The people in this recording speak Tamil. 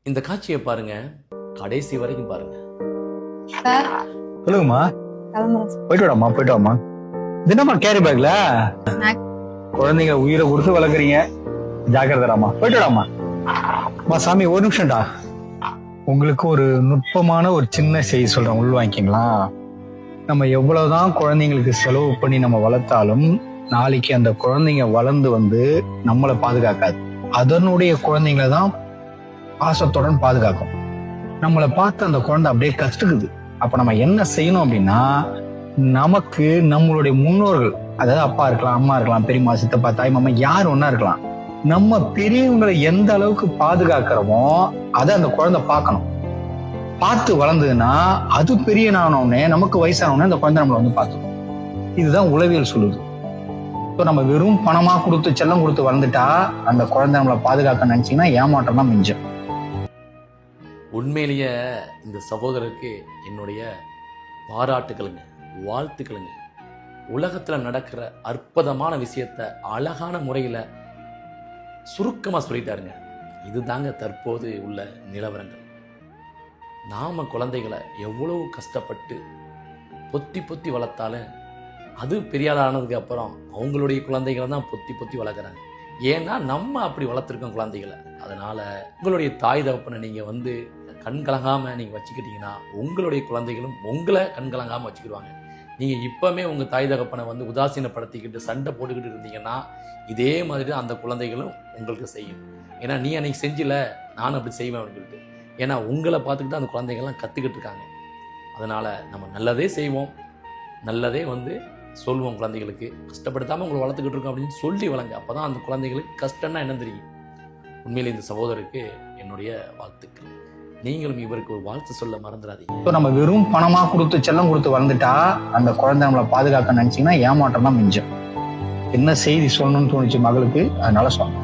இந்த காட்சியை பாருங்க, கடைசி வரைக்கும் பாருங்க. சார் சொல்லுங்கம்மா. கிளம்புறேன் சார். போயிட்டு வாடாம்மா, போயிட்டு வாம்மா. தினமா கேரி பேக்ல குழந்தைங்க உயிரை கொடுத்து வளர்க்குறீங்க. ஜாக்கிரதாமா, போயிட்டு வாடாம்மா. அம்மா சாமி, ஒரு நிமிஷம்டா. உங்களுக்கு ஒரு நுட்பமான ஒரு சின்ன செய்தி சொல்றேன், உள்வாங்கிங்களா? நம்ம எவ்வளவுதான் குழந்தைங்களுக்கு செலவு பண்ணி நம்ம வளர்த்தாலும் நாளைக்கு அந்த குழந்தைங்க வளர்ந்து வந்து நம்மளை பாதுகாக்காது. அதனுடைய குழந்தைங்களை தான் பாசத்துடன் பாதுகாக்கும். நம்மளை பார்த்து அந்த குழந்தை அப்படியே கஷ்டக்குது. அப்ப நம்ம என்ன செய்யணும் அப்படின்னா, நமக்கு நம்மளுடைய முன்னோர்கள், அதாவது அப்பா இருக்கலாம், அம்மா இருக்கலாம், பெரியம்மா, சித்தப்பா, தாய் மாமா, யார் ஒன்னா இருக்கலாம், நம்ம பெரியவங்களை எந்த அளவுக்கு பாதுகாக்கிறோமோ அதை அந்த குழந்தை பார்க்கணும். பார்த்து வளர்ந்ததுன்னா அது பெரிய நானோடனே, நமக்கு வயசானோடனே அந்த குழந்தை நம்மளை வந்து பார்த்துக்கணும். இதுதான் உளவியல் சொல்லுது. ஸோ நம்ம வெறும் பணமா கொடுத்து செல்லம் கொடுத்து வளர்ந்துட்டா அந்த குழந்தை நம்மளை பாதுகாக்க நினைச்சீங்கன்னா ஏமாற்றம் தான் மிஞ்சும். உண்மையிலேயே இந்த சகோதரருக்கு என்னுடைய பாராட்டுகளுங்க, வாழ்த்துக்களுங்க. உலகத்துல நடக்கிற அற்புதமான விஷயத்த அழகான முறையில சுருக்கமா சொல்லிட்டாருங்க. இதுதாங்க தற்போது உள்ள நிலவரங்கள். நாம குழந்தைகளை எவ்வளவு கஷ்டப்பட்டு பொத்தி பொத்தி வளர்த்தாலும் அது பெரிய ஆள் ஆனதுக்கு அப்புறம் அவங்களுடைய குழந்தைகளை தான் பொத்தி பொத்தி வளர்க்குறாங்க. ஏன்னா நம்ம அப்படி வளர்த்துருக்கோம் குழந்தைகளை. அதனால உங்களுடைய தாய் தகப்பனை நீங்க வந்து கண்கலங்காம நீங்க வச்சுக்கிட்டீங்கன்னா உங்களுடைய குழந்தைகளும் உங்களை கண்கலங்காம வச்சுக்கிடுவாங்க. நீங்க இப்பவுமே உங்க தாய் தகப்பனை வந்து உதாசீனப்படுத்திக்கிட்டு சண்டை போட்டுக்கிட்டு இருந்தீங்கன்னா இதே மாதிரி தான் அந்த குழந்தைகளும் உங்களுக்கு செய்யும். ஏன்னா நீ அன்னைக்கு செஞ்சில, நானும் அப்படி செய்வேன் அப்படின்னு சொல்லிட்டு. ஏன்னா உங்களை பார்த்துக்கிட்டு அந்த குழந்தைகள்லாம் கற்றுக்கிட்டு இருக்காங்க. அதனால நம்ம நல்லதே செய்வோம், நல்லதே வந்து சொல்லுவோம். குழந்தைகளுக்கு கஷ்டப்படுத்தாமல் உங்களை வளர்த்துக்கிட்டு இருக்கோம் அப்படின்னு சொல்லி வளங்க. அப்போ தான் அந்த குழந்தைகளுக்கு கஷ்டம்னா என்ன தெரியும். உண்மையிலே இந்த சகோதரருக்கு என்னுடைய வாழ்த்துக்கள். நீங்களும் இவருக்கு ஒரு வாழ்த்து சொல்ல மறந்துடாதீங்க. நம்ம வெறும் பணமா கொடுத்து செல்லம் கொடுத்து வளர்ந்துட்டா அந்த குழந்தை நம்மளை பாதுகாக்க நினைச்சீங்கன்னா ஏமாற்றம் தான் மிஞ்சும். என்ன செய்தி சொல்லணும்னு தோணுச்சு மகளுக்கு, அதனால சொன்னேன்.